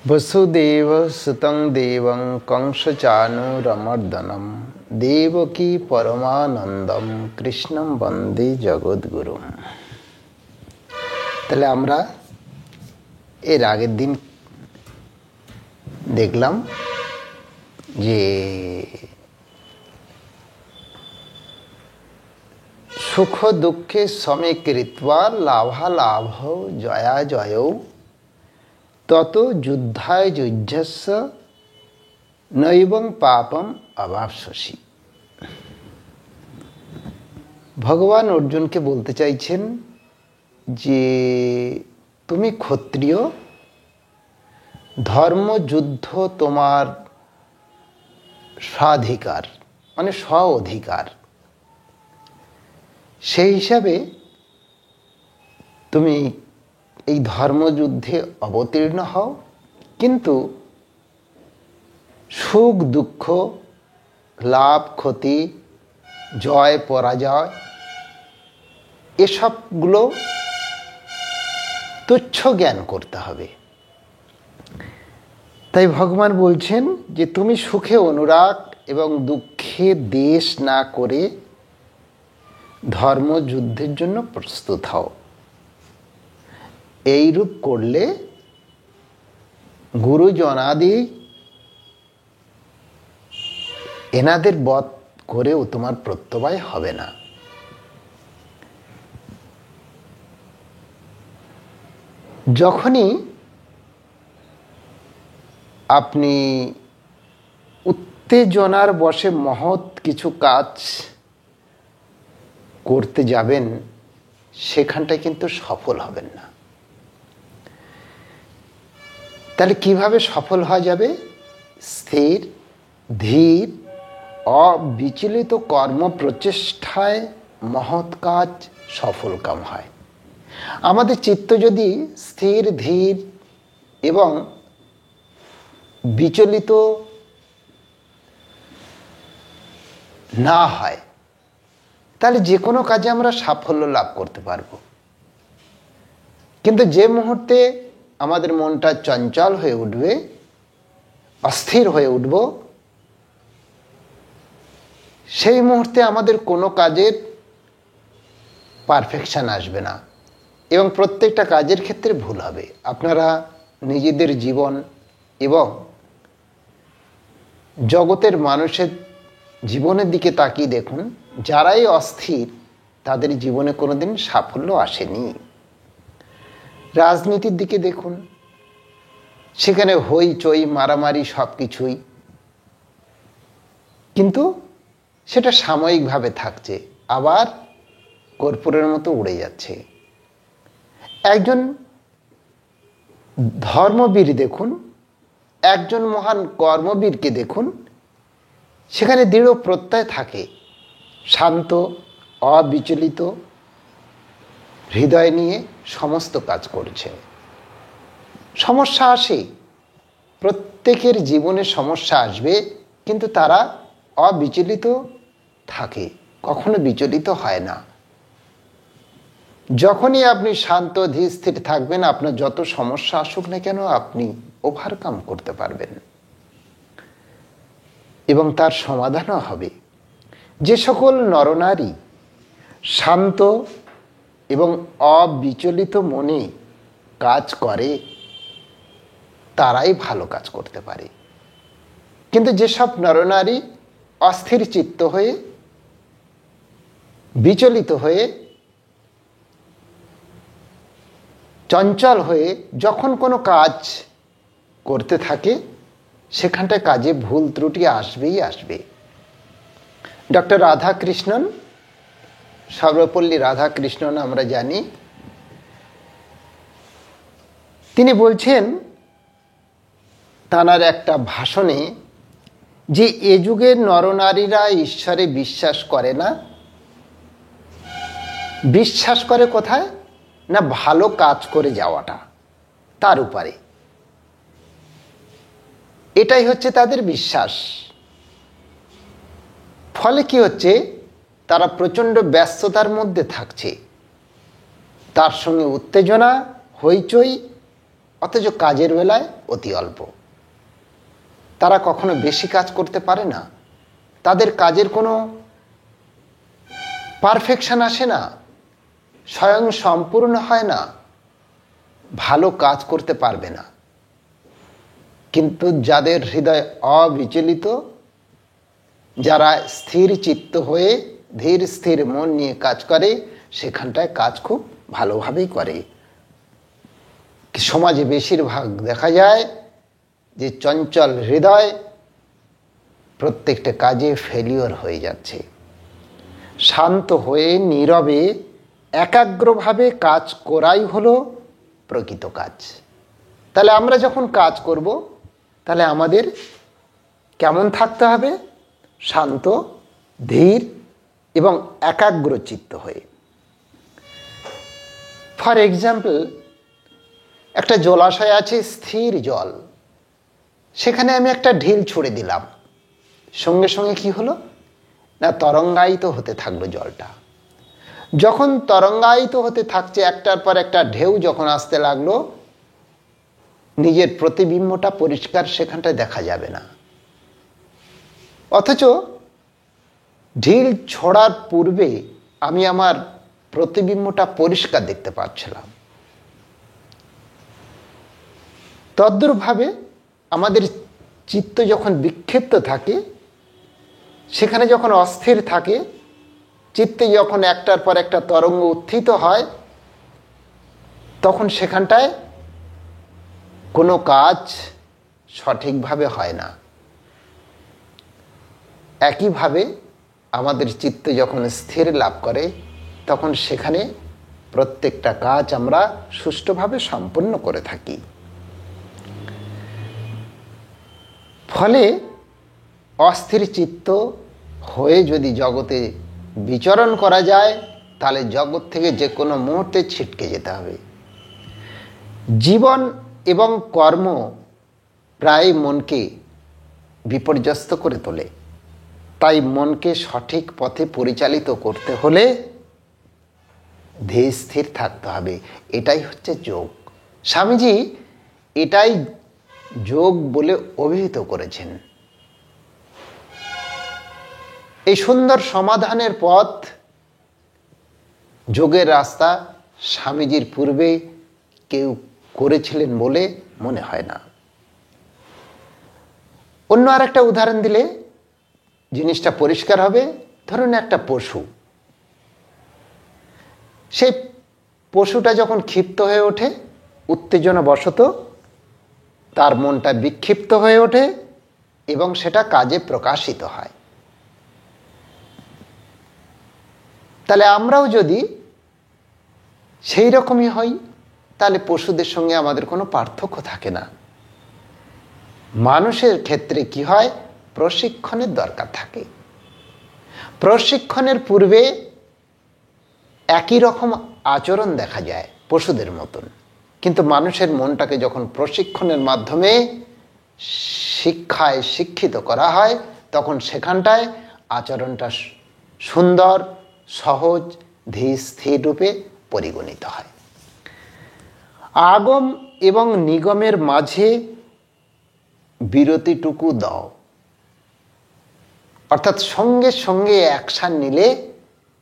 वसुदेव सुतं देवं कंसचाणूरमर्दनं देवकी परमानंदम কৃষ্ণম বন্দে জগদ্গুরু। তাহলে আমরা এর আগের দিন দেখলাম যে সুখ দুঃখে সমে কৃত্বা লাভালাভ জয়া জয় তত যুদ্ধায় যুদ্ধস্য নৈবং পাপম অবাপসসি। ভগবান অর্জুনকে বলতে চাইছেন যে তুমি ক্ষত্রিয়, ধর্মযুদ্ধ তোমার স্বাধিকার মানে স্ব অধিকার, সেই হিসাবে তুমি এই ধর্মযুদ্ধে অবতীর্ণ হও, কিন্তু সুখ দুঃখ, লাভ ক্ষতি, জয় পরাজয় এসবগুলো তুচ্ছ জ্ঞান করতে হবে। তাই ভগবান বলছেন যে তুমি সুখে অনুরাগ এবং দুঃখে দ্বেষ না করে ধর্মযুদ্ধের জন্য প্রস্তুত হও। এইরূপ করলে গুরুজনাদি এনাদের বধ করেও তোমার প্রত্যবায় হবে না। যখনই আপনি উত্তেজনার বশে মহৎ কিছু কাজ করতে যাবেন, সেখানটায় কিন্তু সফল হবেন না। তাহলে কিভাবে সফল হওয়া যাবে? স্থির ধীর অবিচলিত কর্ম প্রচেষ্টায় মহৎ কাজ সফল কাম হয়। আমাদের চিত্ত যদি স্থির ধীর এবং বিচলিত না হয়, তাহলে যে কোনো কাজে আমরা সাফল্য লাভ করতে পারব। কিন্তু যে মুহূর্তে আমাদের মনটা চঞ্চল হয়ে উঠবে, অস্থির হয়ে উঠব, সেই মুহূর্তে আমাদের কোনো কাজের পারফেকশন আসবে না এবং প্রত্যেকটা কাজের ক্ষেত্রে ভুল হবে। আপনারা নিজেদের জীবন এবং জগতের মানুষের জীবনের দিকে তাকিয়ে দেখুন, যারাই অস্থির তাদের জীবনে কোনোদিন সাফল্য আসেনি। রাজনীতির দিকে দেখুন, সেখানে হইচই মারামারি সব কিছুই, কিন্তু সেটা সাময়িকভাবে থাকছে, আবার কর্পূরের মতো উড়ে যাচ্ছে। একজন ধর্মবীর দেখুন, একজন মহান কর্মবীরকে দেখুন, সেখানে দৃঢ় প্রত্যয় থাকে, শান্ত অবিচলিত হৃদয় নিয়ে সমস্ত কাজ করছে। সমস্যা আসে, প্রত্যেকের জীবনে সমস্যা আসবে, কিন্তু তারা অবিচলিত থাকে, কখনো বিচলিত হয় না। যখনই আপনি শান্ত ধীর স্থির থাকবেন, আপনার যত সমস্যা আসুক না কেন আপনি ওভারকাম করতে পারবেন এবং তার সমাধানও হবে। যে সকল নরনারী শান্ত এবং অবিচলিত মনে কাজ করে, তারাই ভালো কাজ করতে পারে। কিন্তু যেসব নরনারী অস্থির চিত্ত হয়ে, বিচলিত হয়ে, চঞ্চল হয়ে যখন কোনো কাজ করতে থাকে, সেখানটায় কাজে ভুল ত্রুটি আসবেই আসবে। ডক্টর রাধাকৃষ্ণন, সর্বপল্লী রাধাকৃষ্ণন আমরা জানি, তিনি বলছেন তাঁর একটা ভাষণে যে এ যুগের নরনারীরা ঈশ্বরে বিশ্বাস করে না। বিশ্বাস করে কোথায়? না ভালো কাজ করে যাওয়াটা, তার উপরে। এটাই হচ্ছে তাদের বিশ্বাস। ফলে কি হচ্ছে? তারা প্রচণ্ড ব্যস্ততার মধ্যে থাকছে, তার সঙ্গে উত্তেজনা, হইচই অথচ কাজের বেলায় অতি অল্প। তারা কখনো বেশি কাজ করতে পারে না, তাদের কাজের কোনো পারফেকশন আসে না, স্বয়ং সম্পূর্ণ হয় না, ভালো কাজ করতে পারবে না। কিন্তু যাদের হৃদয় অবিচলিত, যারা স্থির চিত্ত হয়ে ধীর স্থির মন নিয়ে কাজ করে, সেখানটায় কাজ খুব ভালোভাবেই করে। সমাজে বেশিরভাগ দেখা যায় যে চঞ্চল হৃদয় প্রত্যেকটা কাজে ফেলিওর হয়ে যাচ্ছে। শান্ত হয়ে নীরবে একাগ্রভাবে কাজ করাই হলো প্রকৃত কাজ। তাহলে আমরা যখন কাজ করব, তাহলে আমাদের কেমন থাকতে হবে? শান্ত, ধীর এবং একাগ্রচিত্ত হয়ে। ফর এক্সাম্পল, একটা জলাশয় আছে, স্থির জল, সেখানে আমি একটা ঢিল ছুঁড়ে দিলাম, সঙ্গে সঙ্গে কি হলো না, তরঙ্গায়িত হতে থাকলো জলটা। যখন তরঙ্গায়িত হতে থাকছে, একটার পর একটা ঢেউ যখন আসতে লাগলো, নিজের প্রতিবিম্বটা পরিষ্কার সেখানটায় দেখা যাবে না। অথচ ঢিল ছোড়ার পূর্বে আমি আমার প্রতিবিম্বটা পরিষ্কার দেখতে পাচ্ছিলাম। তদ্রূপভাবে আমাদের চিত্ত যখন বিক্ষিপ্ত থাকে, সেখানে যখন অস্থির থাকে, চিত্তে যখন একটার পর একটা তরঙ্গ উত্থিত হয়, তখন সেখানটায় কোনো কাজ সঠিকভাবে হয় না। একইভাবে আমাদের চিত্ত যখন স্থির লাভ করে, তখন সেখানে প্রত্যেকটা কাজ আমরা সুষ্ঠুভাবে সম্পন্ন করে থাকি। ফলে অস্থির চিত্ত হয়ে যদি জগতে বিচরণ করা যায়, তাহলে জগৎ থেকে যে কোনো মুহূর্তে ছিটকে যেতে হবে। জীবন এবং কর্ম প্রায় মনকে বিপর্যস্ত করে তোলে। তাই মনকে সঠিক পথে পরিচালিত করতে হলে ধীর স্থির থাকতে হবে। এটাই হচ্ছে যোগ। স্বামীজি এটাই যোগ বলে অভিহিত করেছেন। এই সুন্দর সমাধানের পথ, যোগের রাস্তা স্বামীজির পূর্বে কেউ করেছিলেন বলে মনে হয় না। অন্য আর একটা উদাহরণ দিলে জিনিসটা পরিষ্কার হবে। ধরুন একটা পশু, সেই পশুটা যখন ক্ষিপ্ত হয়ে ওঠে, উত্তেজনাবশত তার মনটা বিক্ষিপ্ত হয়ে ওঠে এবং সেটা কাজে প্রকাশিত হয়। তাহলে আমরাও যদি সেই রকমই হই, তাহলে পশুদের সঙ্গে আমাদের কোনো পার্থক্য থাকে না। মানুষের ক্ষেত্রে কি হয়, প্রশিক্ষণের দরকার থাকে। প্রশিক্ষণের পূর্বে একই রকম আচরণ দেখা যায় পশুদের মতন, কিন্তু মানুষের মনটাকে যখন প্রশিক্ষণের মাধ্যমে শিক্ষায় শিক্ষিত করা হয়, তখন সেখানটায় আচরণটা সুন্দর, সহজ, ধীর স্থির রূপে পরিগণিত হয়। আগম এবং নিগমের মাঝে বিরতিটুকু দাও, অর্থাৎ সঙ্গে সঙ্গে অ্যাকশন নিলে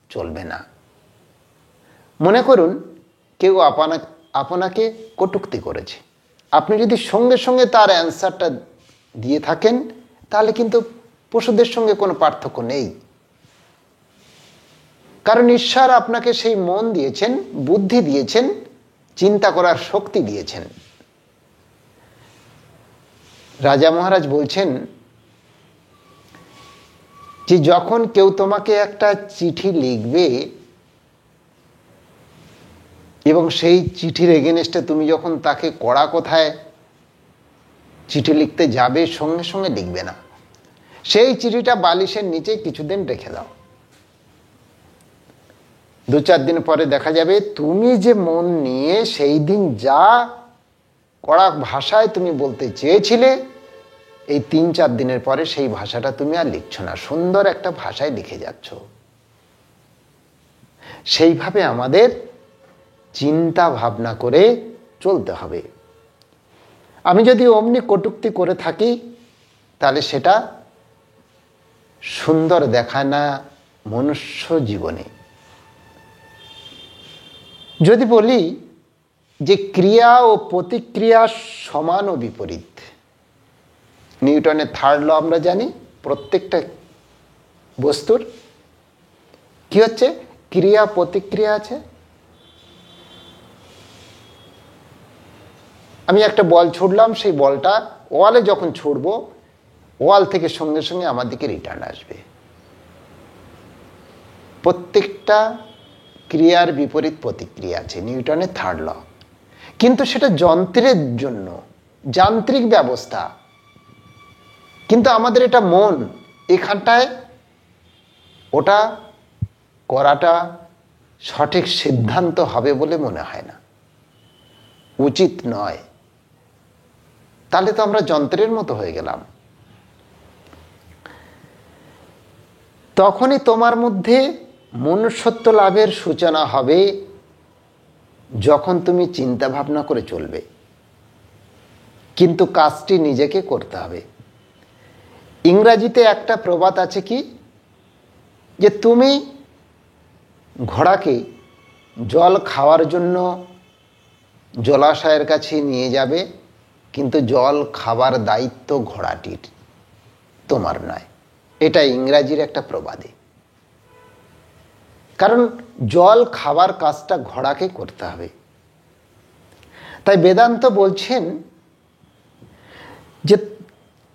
চলবে না। মনে করুন কেউ আপনাকে কটূক্তি করেছে, আপনি যদি সঙ্গে সঙ্গে তার অ্যান্সারটা দিয়ে থাকেন, তাহলে কিন্তু পশুদের সঙ্গে কোনো পার্থক্য নেই। কারণ ঈশ্বর আপনাকে সেই মন দিয়েছেন, বুদ্ধি দিয়েছেন, চিন্তা করার শক্তি দিয়েছেন। রাজা মহারাজ বলছেন যে যখন কেউ তোমাকে একটা চিঠি লিখবে এবং সেই চিঠির এগেনস্টে তুমি যখন তাকে কড়া কথায় চিঠি লিখতে যাবে, সঙ্গে সঙ্গে লিখবে না। সেই চিঠিটা বালিশের নিচে কিছুদিন রেখে দাও। 2-4 দিন পরে দেখা যাবে তুমি যে মন নিয়ে সেই দিন যা কড়া ভাষায় তুমি বলতে চেয়েছিলে, এই 3-4 দিনের পরে সেই ভাষাটা তুমি আর লিখছো না, সুন্দর একটা ভাষায় লিখে যাচ্ছ। সেইভাবে আমাদের চিন্তা ভাবনা করে চলতে হবে। আমি যদি অমনি কটূক্তি করে থাকি তাহলে সেটা সুন্দর দেখায় না মনুষ্য জীবনে। যদি বলি যে ক্রিয়া ও প্রতিক্রিয়া সমান ও বিপরীত, নিউটনের থার্ড ল আমরা জানি, প্রত্যেকটা বস্তুর কি হচ্ছে, ক্রিয়া প্রতিক্রিয়া আছে। আমি একটা বল ছুড়লাম, সেই বলটা ওয়ালে যখন ছুড়বো, ওয়াল থেকে সঙ্গে সঙ্গে আমার দিকে রিটার্ন আসবে। প্রত্যেকটা ক্রিয়ার বিপরীত প্রতিক্রিয়া আছে, নিউটনের থার্ড ল। কিন্তু সেটা যন্ত্রের জন্য, যান্ত্রিক ব্যবস্থা। কিন্তু আমাদের এটা মন, এখানটায় ওটা করাটা সঠিক সিদ্ধান্ত হবে বলে মনে হয় না, উচিত নয়। তাহলে তো আমরা যন্ত্রের মতো হয়ে গেলাম। তখনই তোমার মধ্যে মনুষ্যত্ব লাভের সূচনা হবে যখন তুমি চিন্তা ভাবনা করে চলবে, কিন্তু কাজটি নিজেকে করতে হবে। ইংরাজিতে একটা প্রবাদ আছে কি, যে তুমি ঘোড়াকে জল খাওয়ার জন্য জলাশয়ের কাছে নিয়ে যাবে, কিন্তু জল খাবার দায়িত্ব ঘোড়াটির, তোমার নয়। এটা ইংরাজির একটা প্রবাদে। কারণ জল খাবার কাজটা ঘোড়াকে করতে হবে। তাই বেদান্ত বলছেন যে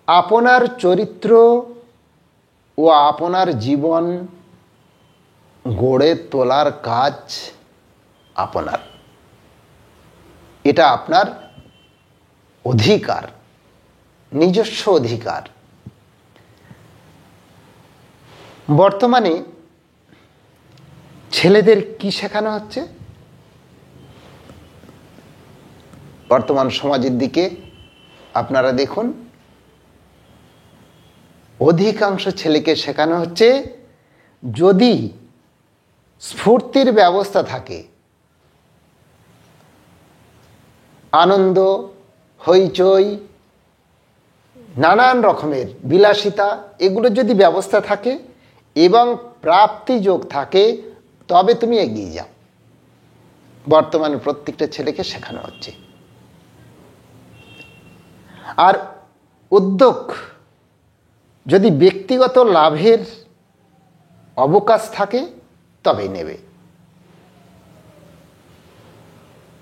আপনার চরিত্র ও আপনার জীবন গড়ে তোলার কাজ আপনার, এটা আপনার অধিকার, নিজস্ব অধিকার। বর্তমানে ছেলেদের কি শেখানো হচ্ছে? বর্তমান সমাজের দিকে আপনারা দেখুন, অধিকাংশ ছেলেকে শেখানো হচ্ছে যদি স্ফূর্তির ব্যবস্থা থাকে, আনন্দ, হইচই, নানান রকমের বিলাসিতা, এগুলো যদি ব্যবস্থা থাকে এবং প্রাপ্তি যোগ থাকে, তবে তুমি এগিয়ে যাও। বর্তমানে প্রত্যেকটা ছেলেকে শেখানো হচ্ছে। আর উদ্যোগ যদি ব্যক্তিগত লাভের অবকাশ থাকে তবেই নেবে।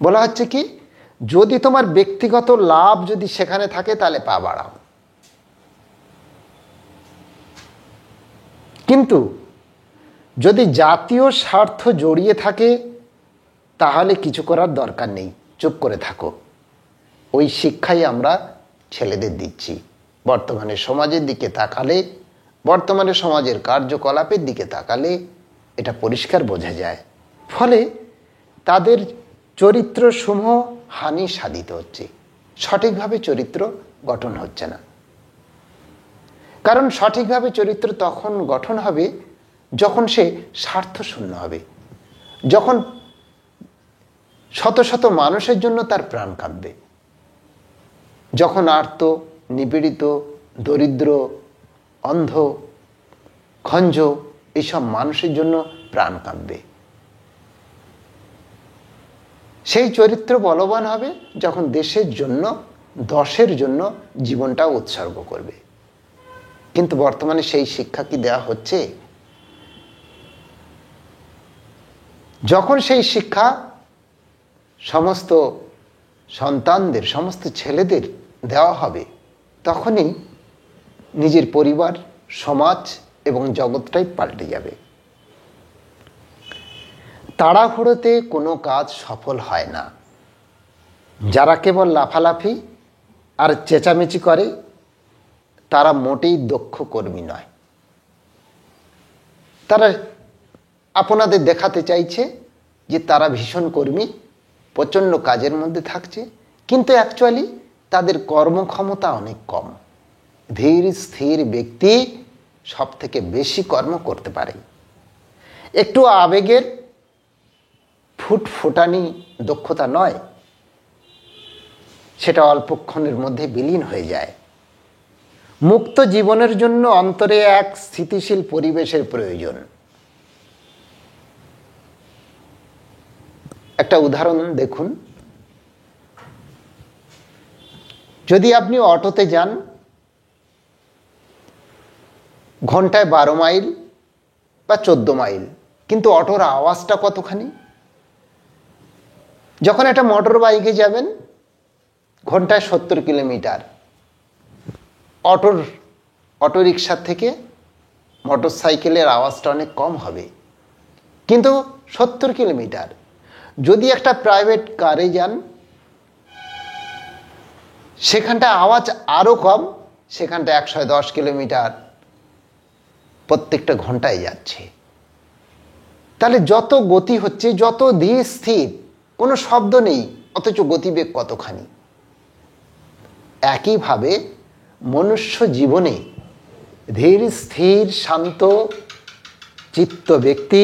বলা হচ্ছে কি, যদি তোমার ব্যক্তিগত লাভ যদি সেখানে থাকে তাহলে পা বাড়াও, কিন্তু যদি জাতীয় স্বার্থ জড়িয়ে থাকে তাহলে কিছু করার দরকার নেই, চুপ করে থাকো। ওই শিক্ষাই আমরা ছেলেদের দিচ্ছি। বর্তমানে সমাজের দিকে তাকালে, বর্তমানে সমাজের কার্যকলাপের দিকে তাকালে এটা পরিষ্কার বোঝা যায়। ফলে তাদের চরিত্রসমূহ হানি সাধিত হচ্ছে, সঠিকভাবে চরিত্র গঠন হচ্ছে না। কারণ সঠিকভাবে চরিত্র তখন গঠন হবে যখন সে স্বার্থশূন্য হবে, যখন শত শত মানুষের জন্য তার প্রাণ কাঁদবে, যখন আর্ত, নিপীড়িত, দরিদ্র, অন্ধ, খঞ্জ এইসব মানুষের জন্য প্রাণ কাঁদবে। সেই চরিত্র বলবান হবে যখন দেশের জন্য, দশের জন্য জীবনটা উৎসর্গ করবে। কিন্তু বর্তমানে সেই শিক্ষা কি দেওয়া হচ্ছে? যখন সেই শিক্ষা সমস্ত সন্তানদের, সমস্ত ছেলেদের দেওয়া হবে, তখনই নিজের পরিবার, সমাজ এবং জগৎটাই পাল্টে যাবে। তাড়াহুড়োতে কোনো কাজ সফল হয় না। যারা কেবল লাফালাফি আর চেঁচামেচি করে তারা মোটেই দক্ষ কর্মী নয়। তারা আপনাদের দেখাতে চাইছে যে তারা ভীষণ কর্মী, প্রচণ্ড কাজের মধ্যে থাকছে, কিন্তু অ্যাকচুয়ালি তাদের কর্মক্ষমতা অনেক কম। ধীর স্থির ব্যক্তি সব থেকে বেশি কর্ম করতে পারে। একটু আবেগের ফুটফুটানি দক্ষতা নয়, সেটা অল্পক্ষণের মধ্যে বিলীন হয়ে যায়। মুক্ত জীবনের জন্য অন্তরে এক স্থিতিশীল পরিবেশের প্রয়োজন। একটা উদাহরণ দেখুন, যদি আপনি অটোতে যান, ঘন্টায় 12 মাইল বা 14 মাইল, কিন্তু অটোর আওয়াজটা কতখানি। যখন একটা মোটর বাইকে যাবেন, ঘন্টায় 70 কিলোমিটার, অটো রিক্সার থেকে মোটর সাইকেলের আওয়াজটা অনেক কম হবে, কিন্তু 70 কিলোমিটার। যদি একটা প্রাইভেট কারে যান, সেখানটা আওয়াজ আরও কম, সেখানটা 110 কিলোমিটার প্রত্যেকটা ঘন্টায় যাচ্ছে। তাহলে যত গতি হচ্ছে, যত ধীর স্থির, কোনো শব্দ নেই, অথচ গতিবেগ কতখানি। একইভাবে মনুষ্য জীবনে ধীর স্থির শান্ত চিত্ত ব্যক্তি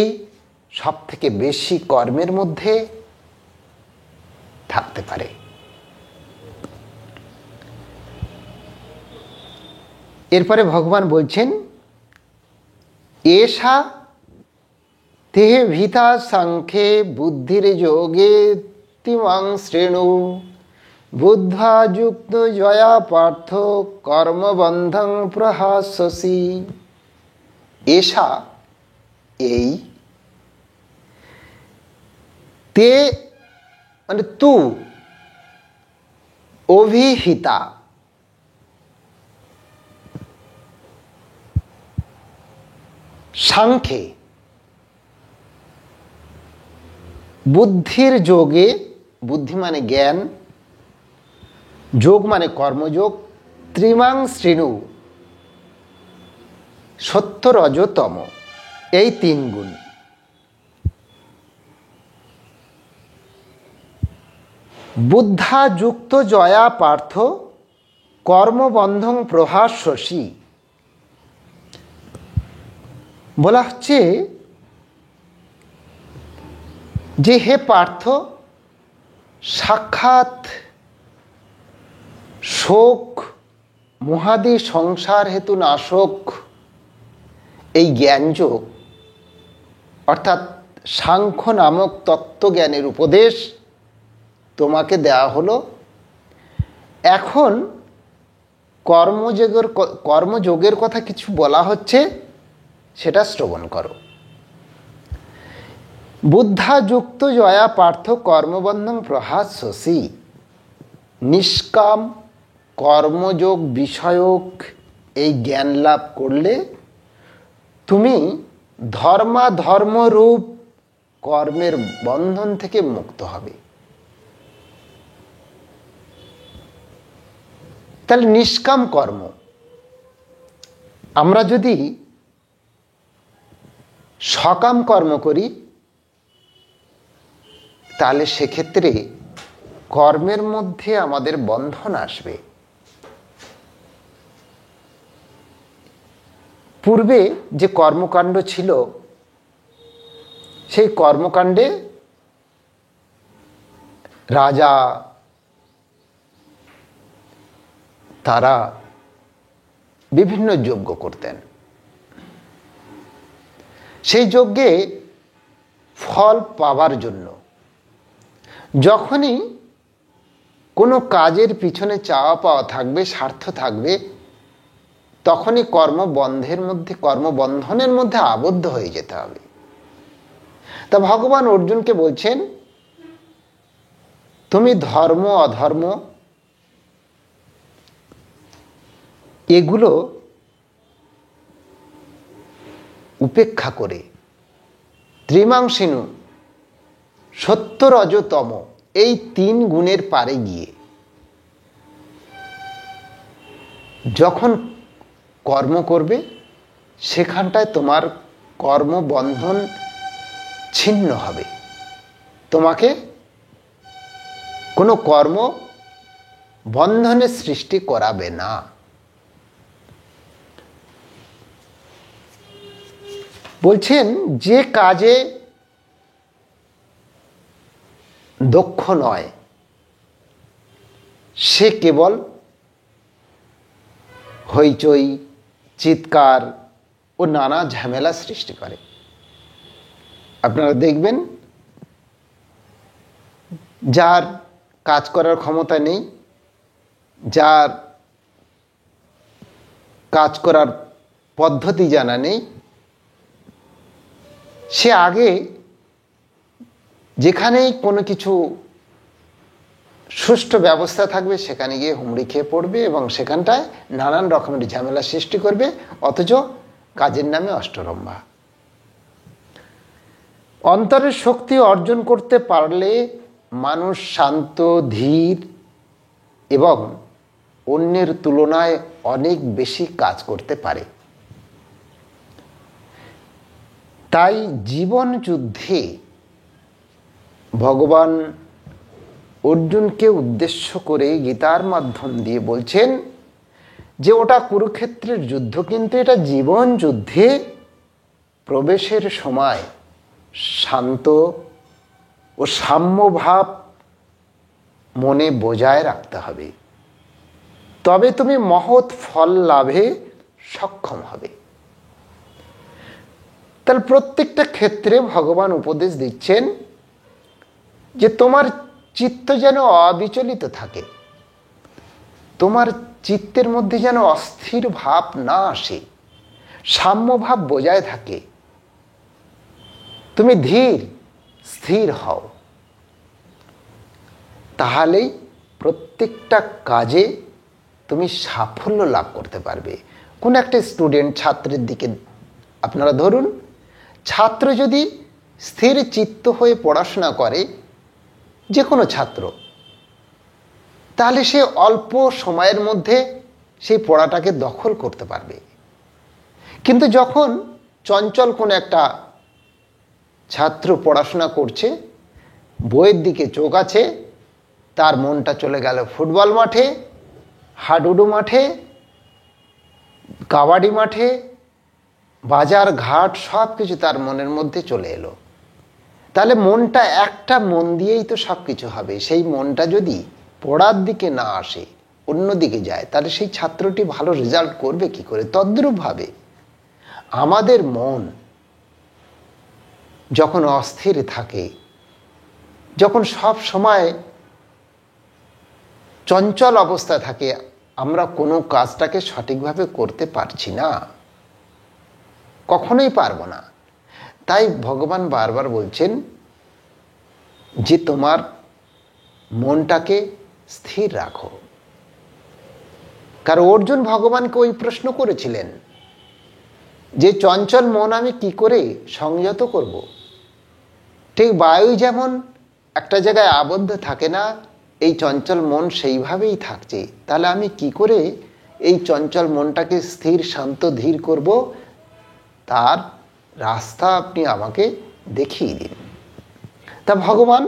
সব থেকে বেশি কর্মের মধ্যে থাকতে পারে। এরপরে ভগবান বলছেন, এষা তে ভিতা সাংখ্যে বুদ্ধির যোগে তিমাং শ্রেণু বুদ্ধা যুক্ত জয়া পার্থ কর্মবন্ধং প্রহাস্যসি। এষা এই, তে মানে তু, অভিহিতা সাংখ্যে বুদ্ধির যোগে, বুদ্ধি মানে জ্ঞান, যোগ মানে কর্মযোগ, ত্রিমাং শ্রেণু সত্য রজ তম, এই 3 গুণ। বুদ্ধা যুক্ত জয়া পার্থ কর্মবন্ধং প্রহাস্যসি। বলা হচ্ছে যে হে পার্থ, সাক্ষাৎ শোক মহাদি সংসার হেতু নাশক এই জ্ঞানযোগ, অর্থাৎ সাংখ্য নামক তত্ত্বজ্ঞানের উপদেশ তোমাকে দেওয়া হলো। এখন কর্মযোগের কথা কিছু বলা হচ্ছে, সেটা শ্রবণ করো। বুদ্ধা যুক্ত জয়া পার্থ কর্মবন্ধং প্রহাস্যসি। নিষ্কাম কর্মযোগ বিষয়ক এই জ্ঞান লাভ করলে তুমি ধর্মাধর্মরূপ কর্মের বন্ধন থেকে মুক্ত হবে। তাহলে নিষ্কাম কর্ম, আমরা যদি সকাম কর্ম করি, তাহলে সেক্ষেত্রে কর্মের মধ্যে আমাদের বন্ধন আসবে। পূর্বে যে কর্মকাণ্ড ছিল, সেই কর্মকাণ্ডে রাজা তারা বিভিন্ন যজ্ঞ করতেন। সেই যজ্ঞে ফল পাবার জন্য যখনই কোনো কাজের পিছনে চাওয়া পাওয়া থাকবে, স্বার্থ থাকবে, তখনই কর্মবন্ধনের মধ্যে আবদ্ধ হয়ে যেতে হবে। তা ভগবান অর্জুনকে বলছেন, তুমি ধর্ম অধর্ম এগুলো উপেক্ষা করে ত্রিমাংসিনু সত্য রজ তম এই 3 গুণের পারে গিয়ে যখন কর্ম করবে, সেখানটায় তোমার কর্মবন্ধন ছিন্ন হবে। তোমাকে কোনো কর্ম বন্ধনের সৃষ্টি করাবে না। বলছেন, যে কাজে দক্ষ নয় সে কেবল হইচই, চিৎকার ও নানা ঝামেলা সৃষ্টি করে। আপনারা দেখবেন যার কাজ করার ক্ষমতা নেই, যার কাজ করার পদ্ধতি জানা নেই, সে আগে যেখানেই কোনো কিছু সুষ্ঠু ব্যবস্থা থাকবে সেখানে গিয়ে হুমড়ি খেয়ে পড়বে এবং সেখানটায় নানান রকমের ঝামেলা সৃষ্টি করবে, অথচ কাজের নামে অষ্টরম্ভা। অন্তরের শক্তি অর্জন করতে পারলে মানুষ শান্ত, ধীর এবং অন্যের তুলনায় অনেক বেশি কাজ করতে পারে। তাই জীবন যুদ্ধে ভগবান অর্জুনকে উদ্দেশ্য করে গীতার মাধ্যম দিয়ে বলছেন যে ওটা কুরুক্ষেত্রের যুদ্ধ, কিন্তু এটা জীবন যুদ্ধে প্রবেশের সময় শান্ত ও সাম্যভাব মনে বজায় রাখতে হবে, তবে তুমি মহৎ ফল লাভে সক্ষম হবে। তাহলে প্রত্যেকটা ক্ষেত্রে ভগবান উপদেশ দিচ্ছেন যে তোমার চিত্ত যেন অবিচলিত থাকে, তোমার চিত্তের মধ্যে যেন অস্থির ভাব না আসে, সাম্যভাব বজায় থাকে, তুমি ধীর স্থির হও। তাহলেই প্রত্যেকটা কাজে তুমি সাফল্য লাভ করতে পারবে। কোন একটা স্টুডেন্ট, ছাত্রের দিকে আপনারা ধরুন, ছাত্র যদি স্থির চিত্ত হয়ে পড়াশোনা করে, যে কোনো ছাত্র, তাহলে সে অল্প সময়ের মধ্যে সেই পড়াটাকে দখল করতে পারবে। কিন্তু যখন চঞ্চল কোনো একটা ছাত্র পড়াশোনা করছে, বইয়ের দিকে চোখ আছে, তার মনটা চলে গেল ফুটবল মাঠে, হাডুডু মাঠে, কাবাডি মাঠে, বাজার ঘাট সব কিছু তার মনের মধ্যে চলে এলো, তাহলে মনটা একটা মন দিয়েই তো সব কিছু হবে। সেই মনটা যদি পড়ার দিকে না আসে, অন্যদিকে যায়, তাহলে সেই ছাত্রটি ভালো রেজাল্ট করবে কি করে? তদ্রূপভাবে আমাদের মন যখন অস্থির থাকে, যখন সব সময় চঞ্চল অবস্থা থাকে, আমরা কোনো কাজটাকে সঠিকভাবে করতে পারছি না, কখনোই পারবো না। তাই ভগবান বারবার বলছেন যে তোমার মনটাকে স্থির রাখো। কারণ অর্জুন ভগবানকে ওই প্রশ্ন করেছিলেন যে চঞ্চল মন আমি কি করে সংযত করব? ঠিক বায়ু যেমন একটা জায়গায় আবদ্ধ থাকে না, এই চঞ্চল মন সেইভাবেই থাকছে। তাহলে আমি কি করে এই চঞ্চল মনটাকে স্থির, শান্ত, ধীর করব? তার রাস্তা আপনি আমাকে দেখিয়ে দিন। তা ভগবান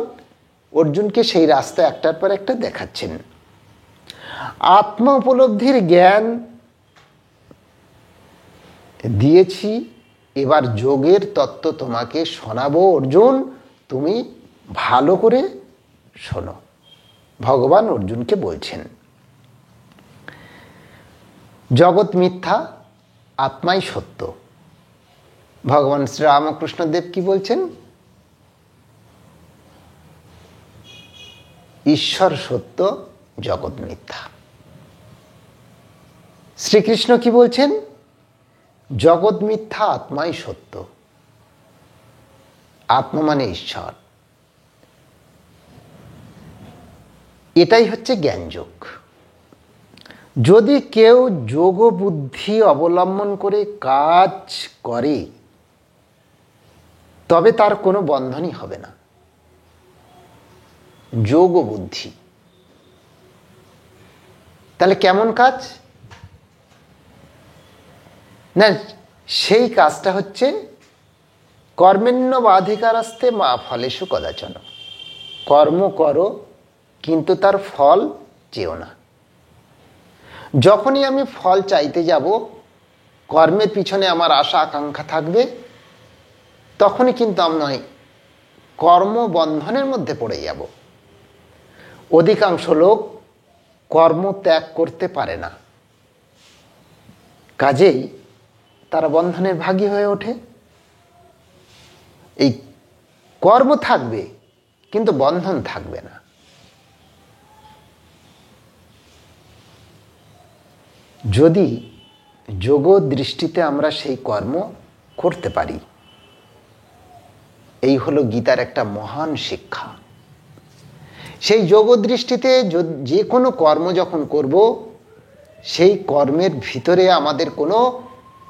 অর্জুনকে সেই রাস্তা একটার পর একটা দেখাচ্ছেন। আত্মা উপলব্ধির জ্ঞান দিয়েছি, এবার যোগের তত্ত্ব তোমাকে শোনাবো অর্জুন, তুমি ভালো করে শোনো। ভগবান অর্জুনকে বলছেন জগৎ মিথ্যা, আত্মাই সত্য। ভগবান শ্রীরামকৃষ্ণদেব কি বলছেন? ঈশ্বর সত্য, জগৎ মিথ্যা। শ্রীকৃষ্ণ কি বলছেন? জগৎ মিথ্যা, আত্মাই সত্য। আত্মা মানে ঈশ্বর। এটাই হচ্ছে জ্ঞানযোগ। যদি কেউ যোগ বুদ্ধি অবলম্বন করে কাজ করে, তবে তার কোনো বন্ধনই হবে না। যোগ বুদ্ধি, তাহলে কেমন কাজ? না, সেই কাজটা হচ্ছে কর্মেণ্যবাধিকারস্তে মা ফলেষু কদাচন। কর্ম করো, কিন্তু তার ফল চেও না। যখনই আমি ফল চাইতে যাব, কর্মের পিছনে আমার আশা আকাঙ্ক্ষা থাকবে, তখনই কিন্তু আমি কর্মবন্ধনের মধ্যে পড়ে যাব। অধিকাংশ লোক কর্ম ত্যাগ করতে পারে না, কাজেই তারা বন্ধনের ভাগী হয়ে ওঠে। এই কর্ম থাকবে কিন্তু বন্ধন থাকবে না। যদি যোগ দৃষ্টিতে আমরা সেই কর্ম করতে পারি, এই হলো গীতার একটা মহান শিক্ষা। সেই যোগ দৃষ্টিতে যে কোনো কর্ম যখন করব, সেই কর্মের ভিতরে আমাদের কোনো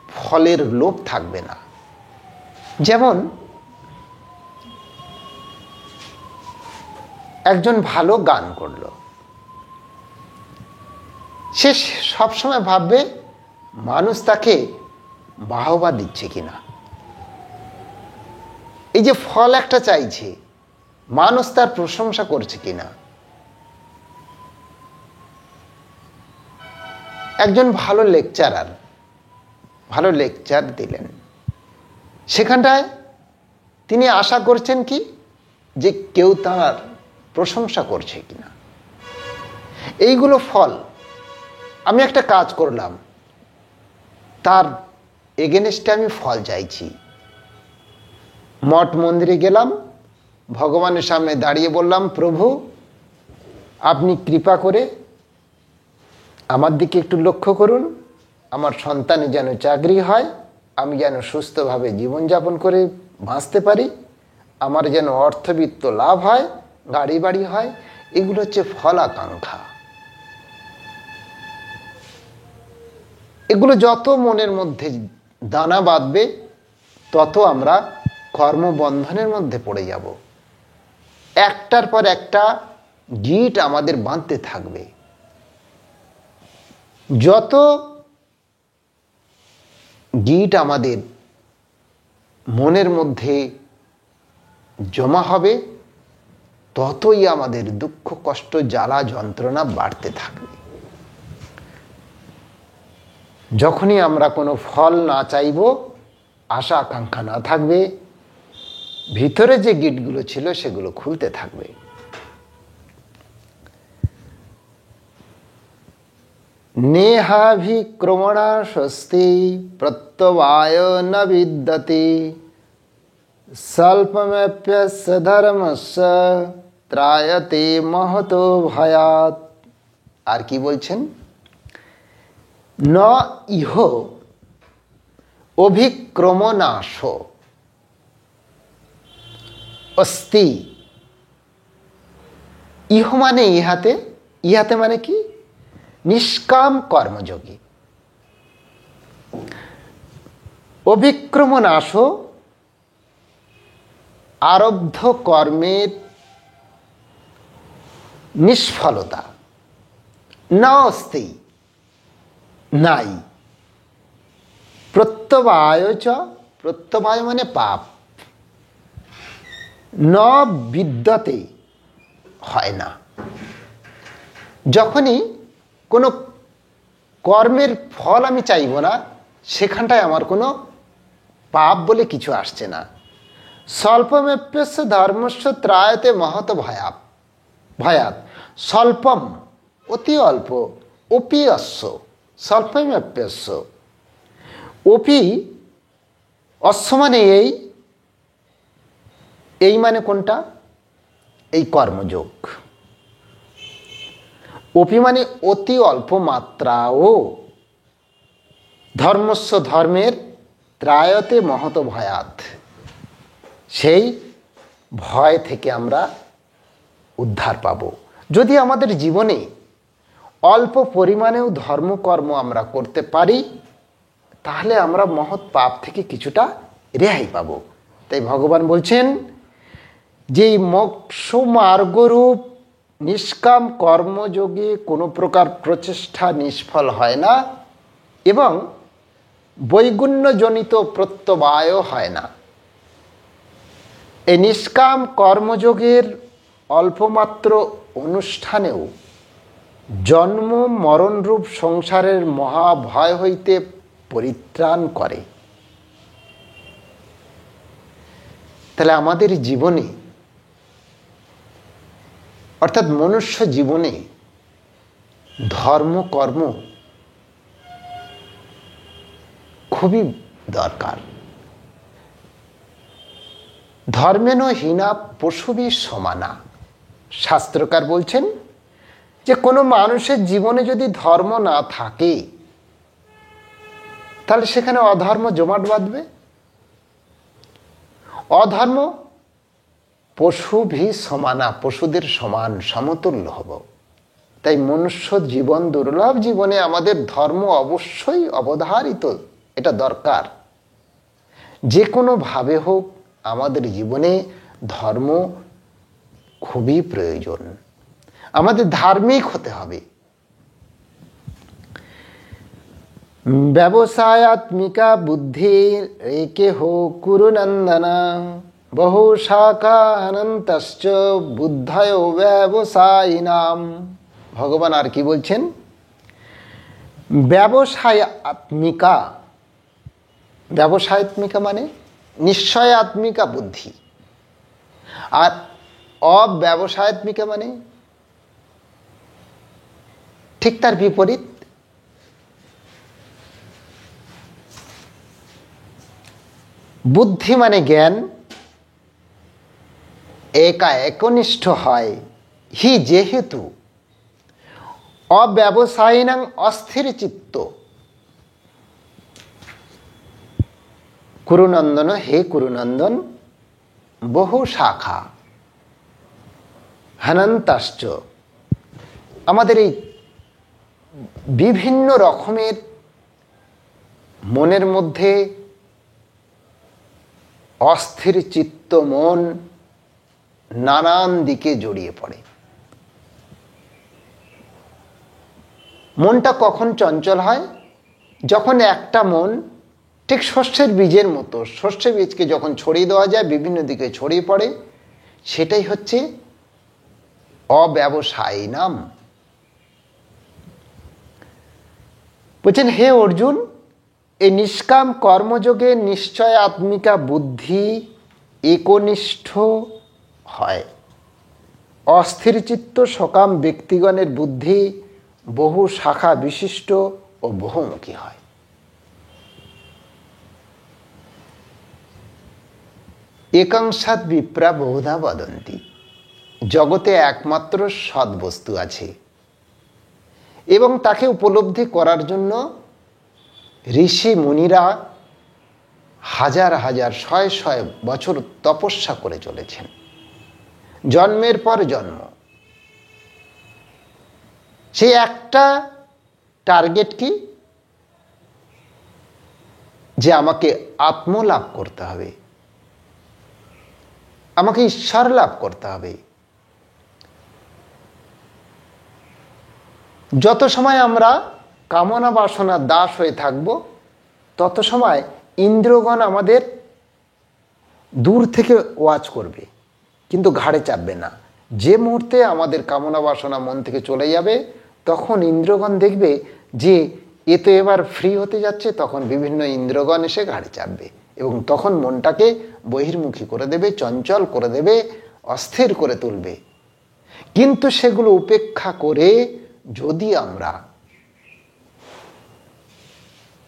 ফলের লোভ থাকবে না। যেমন একজন ভালো গান করলো, সে সবসময় ভাববে মানুষ তাকে বাহবা দিচ্ছে কিনা। এই যে ফল একটা চাইছে, মানুষ তার প্রশংসা করছে কিনা। একজন ভালো লেকচারার ভালো লেকচার দিলেন, সেখানটায় তিনি আশা করছেন কি যে কেউ তার প্রশংসা করছে কিনা। এইগুলো ফল। আমি একটা কাজ করলাম, তার এগেনস্টে আমি ফল চাইছি। মঠ মন্দিরে গেলাম, ভগবানের সামনে দাঁড়িয়ে বললাম, প্রভু আপনি কৃপা করে আমার দিকে একটু লক্ষ্য করুন, আমার সন্তানের যেন চাকরি হয়, আমি যেন সুস্থভাবে জীবনযাপন করে বাঁচতে পারি, আমার যেন অর্থবিত্ত লাভ হয়, গাড়ি বাড়ি হয়। এগুলো হচ্ছে ফলাকাঙ্ক্ষা। এগুলো যত মনের মধ্যে দানা বাঁধবে, তত আমরা কর্মবন্ধনের মধ্যে পড়ে যাব। একটার পর একটা গিট আমাদের বাঁধতে থাকবে। যত গিট আমাদের মনের মধ্যে জমা হবে, ততই আমাদের দুঃখ কষ্ট জ্বালা যন্ত্রণা বাড়তে থাকবে। যখনই আমরা কোনো ফল না চাইব, আশা আকাঙ্ক্ষা না থাকবে, ভিতরে যে গিটগুলো ছিল সেগুলো খুলতে থাকবে। নেহাভিক্রমণা স্বস্তি প্রত্যবায় ন বিদ্যতে স্বল্পমেপ্যস্য ধর্মস্য ত্রায়তে মহতো ভয়াৎ। আর কি বলছেন? ন ইহ অভিক্রমণাশ অস্তি। ইহ মানে ইহাতে, ইহাতে মানে কি? নিষ্কাম কর্মযোগী। অভিক্রমণাশ আরব্ধ কর্মের নিষ্ফলতা। না অস্তি নাই। প্রত্যবায় চ, প্রত্যবায় মানে পাপ, ন বিদ্যতে হয় না। যখনই কোনো কর্মের ফল আমি চাইব না, সেখানটায় আমার কোনো পাপ বলে কিছু আসছে না। স্বল্পমেপ্যস্য ধর্মস্য ত্রায়তে মহত ভয়াৎ। ভয়াৎ স্বল্পম অতি অল্প, অপি অশ্ব স্বল্পমেপ্যস্য। অপি অশ্ব মানে এই মানে কোনটা? এই কর্মযোগ। অপি মানে অতি অল্প মাত্রাও, ধর্মস্য ধর্মের, ত্রায়তে মহত ভয়াৎ সেই ভয় থেকে আমরা উদ্ধার পাব। যদি আমাদের জীবনে অল্প পরিমাণেও ধর্মকর্ম আমরা করতে পারি, তাহলে আমরা মহৎ পাপ থেকে কিছুটা রেহাই পাব। তাই ভগবান বলছেন যে মোক্ষ মার্গরূপ নিষ্কাম কর্মযোগে কোনো প্রকার প্রচেষ্টা নিষ্ফল হয় না এবং বৈগুণ্যজনিত প্রত্যবায় হয় না। এই নিষ্কাম কর্মযোগের অল্পমাত্র অনুষ্ঠানেও জন্ম মরণরূপ সংসারের মহাভয় হইতে পরিত্রাণ করে। তাহলে আমাদের জীবনে, অর্থাৎ মনুষ্য জীবনে ধর্ম কর্ম খুবই দরকার। ধর্মেন হীনা পশুবি সমানা। শাস্ত্রকার বলছেন যে কোনো মানুষের জীবনে যদি ধর্ম না থাকে তাহলে সেখানে অধর্ম জমাট বাঁধবে। অধর্ম পশুভি সমানা, পশুদের সমান সমতুল্য হব। তাই মনুষ্য জীবন দুর্লভ জীবনে আমাদের ধর্ম অবশ্যই অবধারিত, এটা দরকার। যে কোনোভাবে হোক আমাদের জীবনে ধর্ম খুবই প্রয়োজন, আমাদের ধার্মিক হতে হবে। ব্যবসায়াত্মিকা বুদ্ধি রেকে হো কুরুনন্দনা বহু শাখা অনন্তশ্চ বুদ্ধয় ব্যবসায়িনাম। ভগবান আর কি বলছেন? ব্যবসায়াত্মিকা, ব্যবসায়াত্মিকা মানে নিশ্চয়াত্মিকা বুদ্ধি, আর অব্যবসায়াত্মিকা মানে ঠিক তার বিপরীত। বুদ্ধি মানে জ্ঞান, একনিষ্ঠ হয় হি যেহেতু অব্যবসায়িনাং অস্থির চিত্ত। কুরুনন্দন, হে কুরুনন্দন, বহু শাখা হনন্তাশ্চ, আমাদের এই বিভিন্ন রকমের মনের মধ্যে অস্থির চিত্ত মন নানান দিকে জড়িয়ে পড়ে। মনটা কখন চঞ্চল হয়? যখন একটা মন ঠিক শস্যের বীজের মতো, শস্যের বীজকে যখন ছড়িয়ে দেওয়া যায় বিভিন্ন দিকে ছড়িয়ে পড়ে, সেটাই হচ্ছে অব্যবসায়ী নাম। বলছেন হে অর্জুন, এই নিষ্কাম কর্মযোগে নিশ্চয় আত্মিকা বুদ্ধি একনিষ্ঠ হয়। অস্থির চিত্ত সকাম ব্যক্তিগণের বুদ্ধি বহু শাখা বিশিষ্ট ও বহুমুখী হয়। একাংশাৎ বিপ্রা বহুধা বদন্তি। জগতে একমাত্র সৎ বস্তু আছে এবং তাকে উপলব্ধি করার জন্য ঋষি মুনিরা হাজার হাজার শয়ে শয়ে বছর তপস্যা করে চলেছেন, জন্মের পর জন্ম। সেই একটা টার্গেট কি? যে আমাকে আত্মলাভ করতে হবে, আমাকে ঈশ্বর লাভ করতে হবে। যত সময় আমরা কামনা বাসনার দাস হয়ে থাকব তত সময় ইন্দ্রগণ আমাদের দূর থেকে ওয়াচ করবে, কিন্তু ঘাড়ে চাপবে না। যে মুহূর্তে আমাদের কামনা বাসনা মন থেকে চলে যাবে তখন ইন্দ্রগণ দেখবে যে এ তো এবার ফ্রি হতে যাচ্ছে, তখন বিভিন্ন ইন্দ্রগণ এসে ঘাড়ে চাপবে এবং তখন মনটাকে বহির্মুখী করে দেবে, চঞ্চল করে দেবে, অস্থির করে তুলবে। কিন্তু সেগুলো উপেক্ষা করে যদি আমরা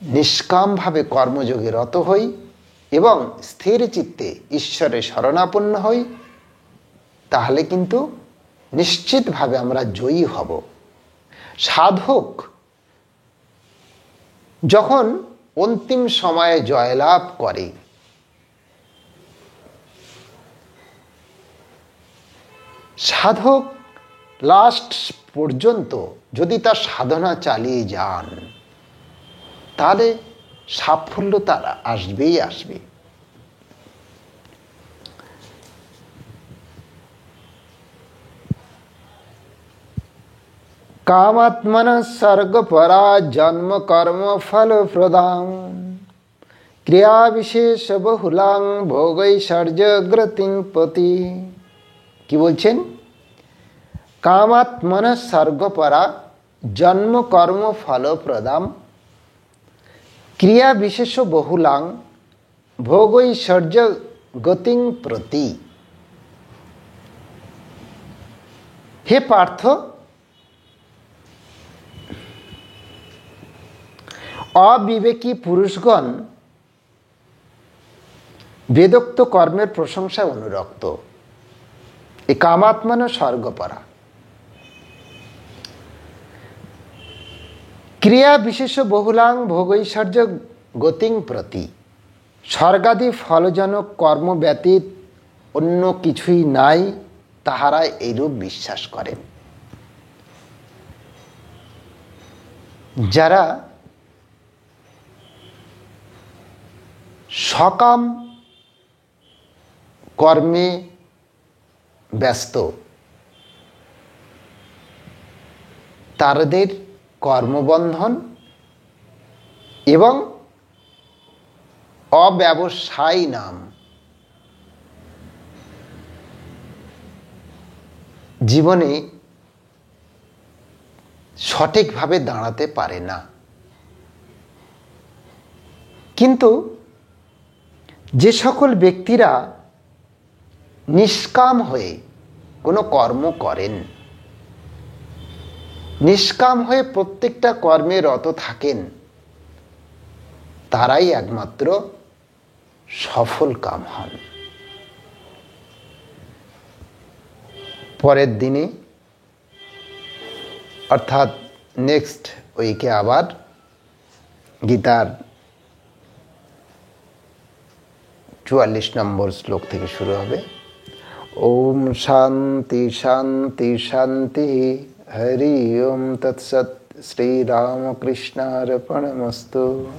নিষ্কামভাবে কর্মযোগে রত হই এবং স্থির চিত্তে ঈশ্বরে শরণাপন্ন হই, তাহলে কিন্তু নিশ্চিতভাবে আমরা জয়ী হব। সাধক যখন অন্তিম সময়ে জয়লাভ করে, সাধক লাস্ট পর্যন্ত যদি তার সাধনা চালিয়ে যান তাহলে সাফল্য তার আসবেই আসবে। কামাত্মনা স্বর্গপরা জন্ম কর্ম ফল প্রদান ক্রিয়া বিশেষ বহুলাং ভোগৈশ্বর্যগ্রতিং পতি। কি বলছেন? কামাত্মনা স্বর্গপরা জন্ম কর্ম ফল প্রদাম ক্রিয়া বিশেষ বহুলাং ভোগৈশ্বর্য গতিং প্রতি। হে পার্থ, অবিবেকী পুরুষগণ বেদোক্ত কর্মের প্রশংসায় অনুরক্ত। এই কামাত্মন স্বর্গপরা। ক্রিয়া বিশেষ বহুলাং ভোগৈশ্বর্য গতিং প্রতি। স্বর্গাদি ফলজনক কর্ম ব্যতীত অন্য কিছুই নাই, তাহারা এইরূপ বিশ্বাস করেন। যারা সকাম কর্মে ব্যস্ত, তাদের কর্মবন্ধন এবং অব্যবসায়ী নাম জীবনে সঠিকভাবে দাঁড়াতে পারে না। কিন্তু যে সকল ব্যক্তিরা নিষ্কাম হয়ে কোনো কর্ম করেন, নিষ্কাম হয়ে প্রত্যেকটা কর্মে রত থাকেন, তারাই একমাত্র সফল কাম হন। পরের দিনে অর্থাৎ নেক্সট উইকে আবার গীতার 44 নম্বর শ্লোক থেকে শুরু হবে। ওম শান্তি শান্তি শান্তি। হরি ওম তৎসৎ। শ্রীরামকৃষ্ণার্পণমস্তু।